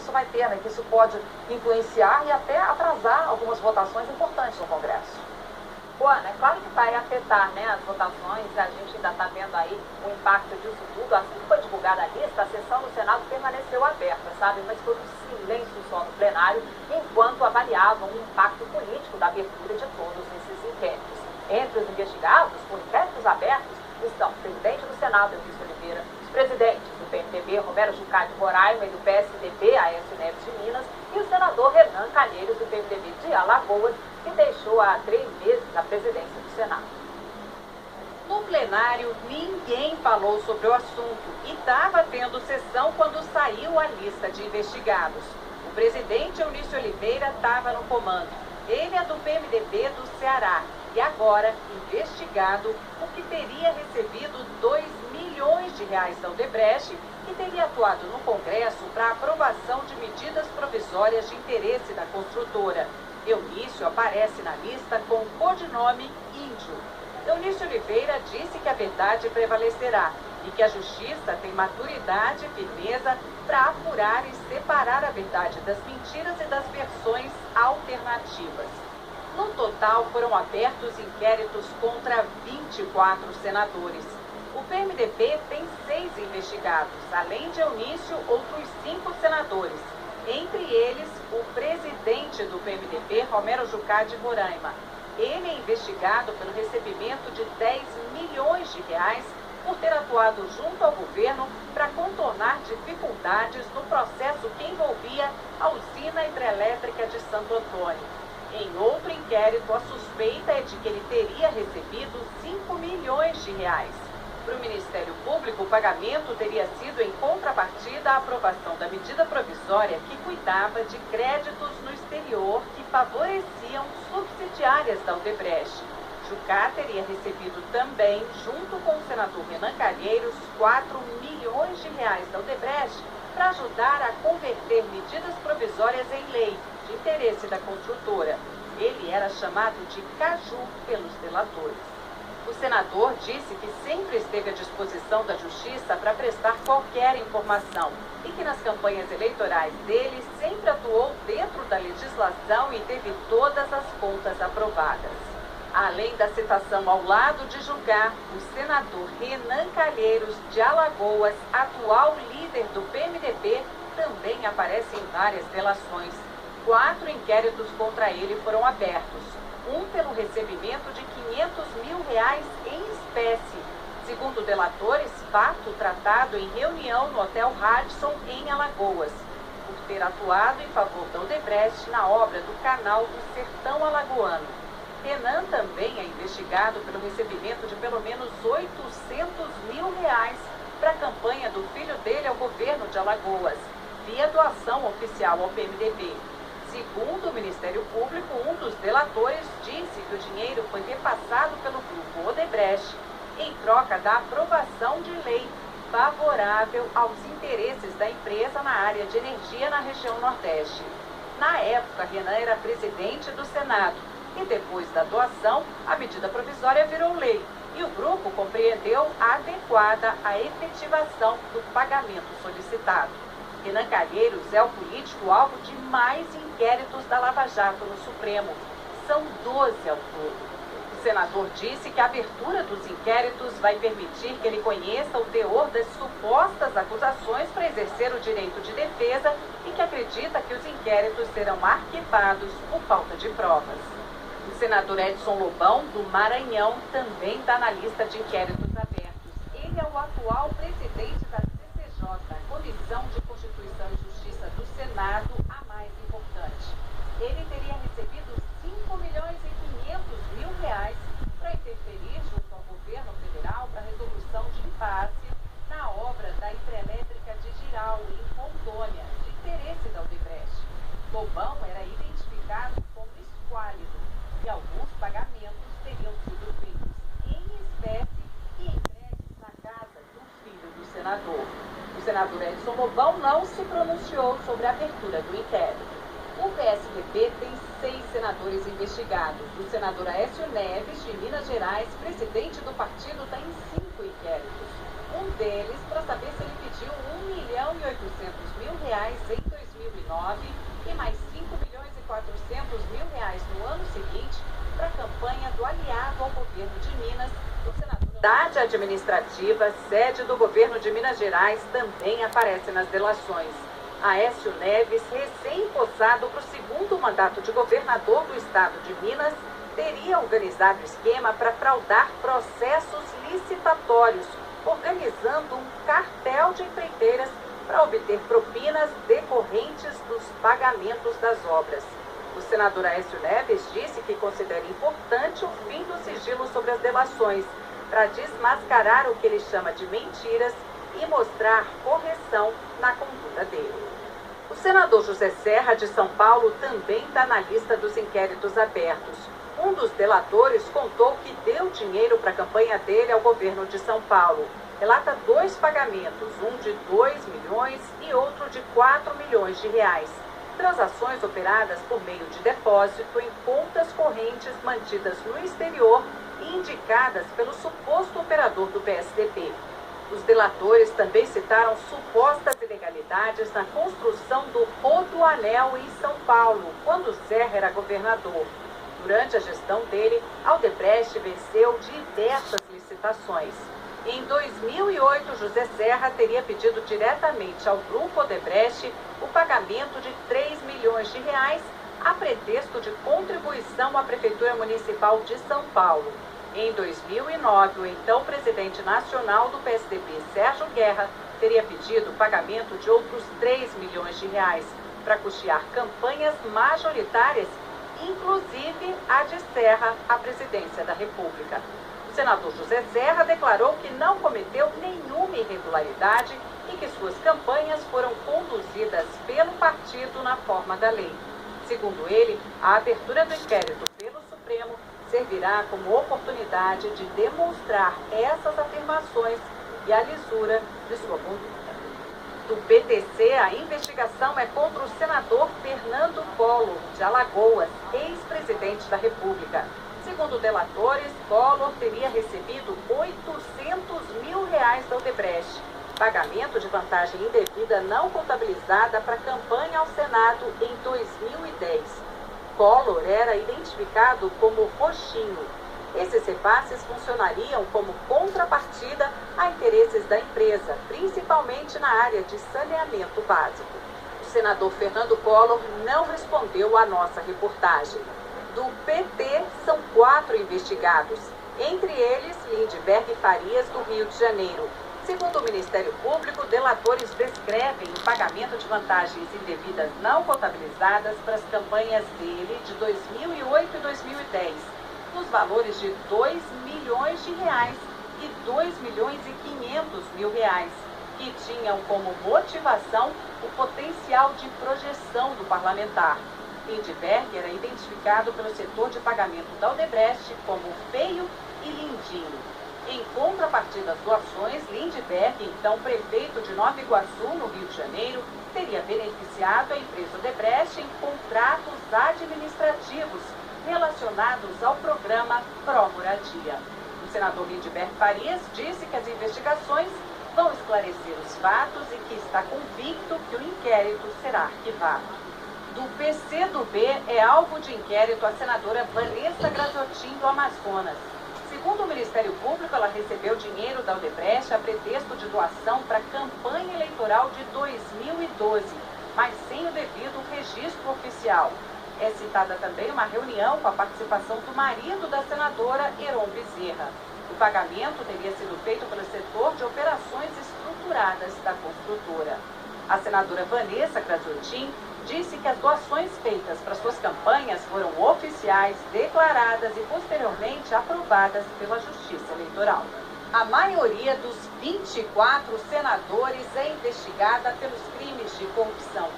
isso vai ter, né, que isso pode influenciar e até atrasar algumas votações importantes no Congresso. Ana, é claro que vai afetar, né, as votações, a gente ainda está vendo aí o impacto disso tudo. Assim que foi divulgada a lista, a sessão do Senado permaneceu aberta, sabe? Mas foi um silêncio só no plenário, enquanto avaliavam o impacto político da abertura de todos esses inquéritos. Entre os investigados por inquéritos abertos estão o presidente do Senado, Eunício Oliveira, os presidentes do PMDB, Romero Jucá de Roraima, e do PSDB, Aécio Neves de Minas, e o senador Renan Calheiros, do PMDB de Alagoas, que deixou há 3 meses a presidência do Senado. No plenário, ninguém falou sobre o assunto e estava tendo sessão quando saiu a lista de investigados. O presidente Eunício Oliveira estava no comando. Ele é do PMDB do Ceará e agora investigado porque teria recebido R$ 2 milhões da Odebrecht e teria atuado no Congresso para aprovação de medidas provisórias de interesse da construtora. Eunício aparece na lista com o codinome Índio. Eunício Oliveira disse que a verdade prevalecerá e que a Justiça tem maturidade e firmeza para apurar e separar a verdade das mentiras e das versões alternativas. No total, foram abertos inquéritos contra 24 senadores. O PMDB tem 6 investigados, além de Eunício, outros 5 senadores. Entre eles, o presidente do PMDB, Romero Jucá de Roraima. Ele é investigado pelo recebimento de R$ 10 milhões por ter atuado junto ao governo para contornar dificuldades no processo que envolvia a usina hidrelétrica de Santo Antônio. Em outro inquérito, a suspeita é de que ele teria recebido R$ 5 milhões. Para o Ministério Público, o pagamento teria sido em contrapartida à aprovação da medida provisória que cuidava de créditos no exterior que favoreciam subsidiárias da Odebrecht. Jucá teria recebido também, junto com o senador Renan Calheiros, R$ 4 milhões da Odebrecht para ajudar a converter medidas provisórias em lei, de interesse da construtora. Ele era chamado de Caju pelos delatores. O senador disse que sempre esteve à disposição da Justiça para prestar qualquer informação e que nas campanhas eleitorais dele sempre atuou dentro da legislação e teve todas as contas aprovadas. Além da citação ao lado de Jucá, o senador Renan Calheiros de Alagoas, atual líder do PMDB, também aparece em várias delações. 4 inquéritos contra ele foram abertos. Um pelo recebimento de R$ 500 mil em espécie. Segundo delatores, fato tratado em reunião no Hotel Radisson, em Alagoas, por ter atuado em favor da Odebrecht na obra do Canal do Sertão Alagoano. Renan também é investigado pelo recebimento de pelo menos R$ 800 mil para a campanha do filho dele ao governo de Alagoas, via doação oficial ao PMDB. Segundo o Ministério Público, um dos delatores disse que o dinheiro foi repassado pelo grupo Odebrecht em troca da aprovação de lei favorável aos interesses da empresa na área de energia na região Nordeste. Na época, Renan era presidente do Senado e depois da doação, a medida provisória virou lei e o grupo compreendeu adequada a efetivação do pagamento solicitado. Renan Calheiros é o político alvo de mais inquéritos da Lava Jato no Supremo. São 12 ao todo. O senador disse que a abertura dos inquéritos vai permitir que ele conheça o teor das supostas acusações para exercer o direito de defesa e que acredita que os inquéritos serão arquivados por falta de provas. O senador Edson Lobão, do Maranhão, também está na lista de inquéritos abertos. Ele é o atual presidente da CCJ, Comissão de Constituição e Justiça do Senado, a mais importante. Ele teria recebido R$ 5 milhões e 500 mil para interferir junto ao governo federal para a resolução de impasse na obra da hidrelétrica de Jirau, em Rondônia, de interesse da Odebrecht. Lobão era identificado como esquálido e alguns pagamentos teriam sido feitos em espécie e entregues na casa do filho do senador. O senador Edson Lobão não se pronunciou sobre a abertura do inquérito. O PSDB tem 6 senadores investigados. O senador Aécio Neves, de Minas Gerais, presidente do partido, está em 5 inquéritos. Um deles para saber se ele pediu R$ 1.800.000 em 2009. 2009 e mais 5.400.000 reais no ano seguinte para a campanha do aliado ao governo de Minas, o senador. A unidade administrativa, sede do governo de Minas Gerais, também aparece nas delações. Aécio Neves, recém-possado para o segundo mandato de governador do estado de Minas, teria organizado esquema para fraudar processos licitatórios, organizando um cartel de empreiteiras para obter propinas decorrentes dos pagamentos das obras. O senador Aécio Neves disse que considera importante o fim do sigilo sobre as delações, para desmascarar o que ele chama de mentiras e mostrar correção na conduta dele. O senador José Serra, de São Paulo, também está na lista dos inquéritos abertos. Um dos delatores contou que deu dinheiro para a campanha dele ao governo de São Paulo. Relata 2 pagamentos, um de 2 milhões e outro de 4 milhões de reais. Transações operadas por meio de depósito em contas correntes mantidas no exterior e indicadas pelo suposto operador do PSDB. Os delatores também citaram supostas ilegalidades na construção do Rodoanel em São Paulo, quando Serra era governador. Durante a gestão dele, a Odebrecht venceu diversas licitações. Em 2008, José Serra teria pedido diretamente ao grupo Odebrecht o pagamento de 3 milhões de reais a pretexto de contribuição à Prefeitura Municipal de São Paulo. Em 2009, o então presidente nacional do PSDB, Sérgio Guerra, teria pedido o pagamento de outros 3 milhões de reais para custear campanhas majoritárias, inclusive a de Serra à presidência da República. O senador José Serra declarou que não cometeu nenhuma irregularidade e que suas campanhas foram conduzidas pelo partido na forma da lei. Segundo ele, a abertura do inquérito pelo Supremo servirá como oportunidade de demonstrar essas afirmações e a lisura de sua conduta. Do PTC, a investigação é contra o senador Fernando Collor, de Alagoas, ex-presidente da República. Segundo delatores, Collor teria recebido 800 mil reais da Odebrecht, pagamento de vantagem indevida não contabilizada para a campanha ao Senado em 2010. Collor era identificado como roxinho. Esses repasses funcionariam como contrapartida a interesses da empresa, principalmente na área de saneamento básico. O senador Fernando Collor não respondeu à nossa reportagem. Do PT, são 4 investigados, entre eles Lindbergh Farias, do Rio de Janeiro. Segundo o Ministério Público, delatores descrevem o pagamento de vantagens indevidas não contabilizadas para as campanhas dele de 2008 e 2010, nos valores de 2 milhões de reais e 2 milhões e 500 mil reais, que tinham como motivação o potencial de projeção do parlamentar. Lindbergh era identificado pelo setor de pagamento da Odebrecht como feio e lindinho. Em contrapartida às doações, Lindbergh, então prefeito de Nova Iguaçu, no Rio de Janeiro, teria beneficiado a empresa Odebrecht em contratos administrativos relacionados ao programa Pro Moradia. O senador Lindbergh Farias disse que as investigações vão esclarecer os fatos e que está convicto que o inquérito será arquivado. Do PCdoB é alvo de inquérito a senadora Vanessa Graziotin, do Amazonas. Segundo o Ministério Público, ela recebeu dinheiro da Odebrecht a pretexto de doação para a campanha eleitoral de 2012, mas sem o devido registro oficial. É citada também uma reunião com a participação do marido da senadora, Heron Bezerra. O pagamento teria sido feito pelo setor de operações estruturadas da construtora. A senadora Vanessa Graziotin disse que as doações feitas para suas campanhas foram oficiais, declaradas e posteriormente aprovadas pela Justiça Eleitoral. A maioria dos 24 senadores é investigada pelos crimes de corrupção.